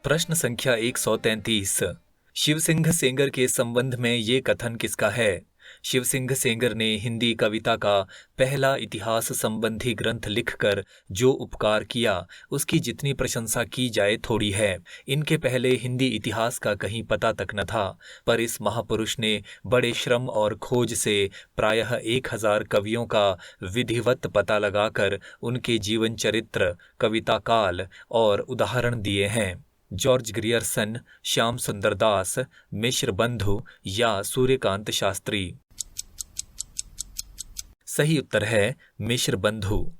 प्रश्न संख्या 133। शिवसिंह सेंगर के संबंध में ये कथन किसका है? शिवसिंह सेंगर ने हिंदी कविता का पहला इतिहास संबंधी ग्रंथ लिखकर जो उपकार किया उसकी जितनी प्रशंसा की जाए थोड़ी है। इनके पहले हिंदी इतिहास का कहीं पता तक न था, पर इस महापुरुष ने बड़े श्रम और खोज से प्रायः 1000 कवियों का विधिवत पता लगाकर उनके जीवन चरित्र, कविता काल और उदाहरण दिए हैं। जॉर्ज ग्रियर्सन, श्याम सुंदर दास, मिश्र बंधु या सूर्यकांत शास्त्री? सही उत्तर है मिश्र बंधु।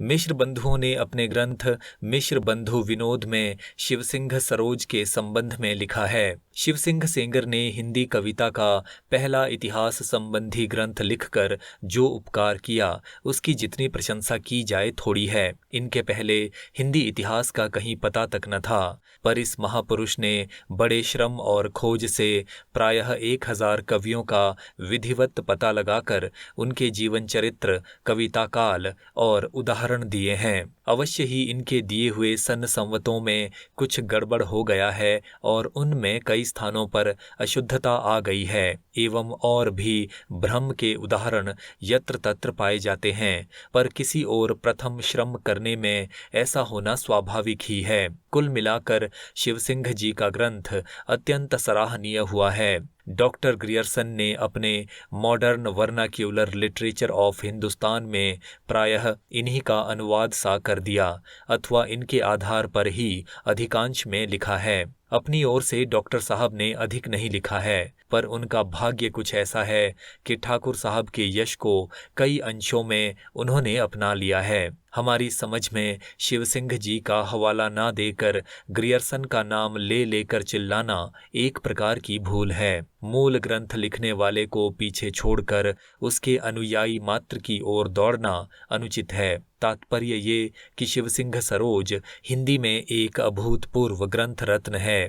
मिश्र बंधुओं ने अपने ग्रंथ मिश्र बंधु विनोद में शिवसिंह सरोज के संबंध में लिखा है। शिवसिंह सेंगर ने हिंदी कविता का पहला इतिहास संबंधी ग्रंथ लिखकर जो उपकार किया उसकी जितनी प्रशंसा की जाए थोड़ी है। इनके पहले हिंदी इतिहास का कहीं पता तक न था, पर इस महापुरुष ने बड़े श्रम और खोज से प्रायः 1000 कवियों का विधिवत पता लगाकर उनके जीवन चरित्र, कविता काल और उदाहरण दिए हैं। अवश्य ही इनके दिए हुए सन संवतों में कुछ गड़बड़ हो गया है और उनमें कई स्थानों पर अशुद्धता आ गई है एवं और भी भ्रम के उदाहरण यत्र तत्र पाए जाते हैं, पर किसी और प्रथम श्रम करने में ऐसा होना स्वाभाविक ही है। कुल मिलाकर शिवसिंह जी का ग्रंथ अत्यंत सराहनीय हुआ है। डॉक्टर ग्रियर्सन ने अपने modern vernacular literature of Hindustan में प्रायः इन्हीं का अनुवाद सा कर दिया अथवा इनके आधार पर ही अधिकांश में लिखा है। अपनी ओर से डॉक्टर साहब ने अधिक नहीं लिखा है, पर उनका भाग्य कुछ ऐसा है कि ठाकुर साहब के यश को कई अंशों में उन्होंने अपना लिया है। हमारी समझ में शिवसिंह जी का हवाला ना देकर ग्रियर्सन का नाम ले लेकर चिल्लाना एक प्रकार की भूल है। मूल ग्रंथ लिखने वाले को पीछे छोड़कर उसके अनुयायी मात्र की ओर दौड़ना अनुचित है। तात्पर्य ये कि शिवसिंह सरोज हिंदी में एक अभूतपूर्व ग्रंथ रत्न है।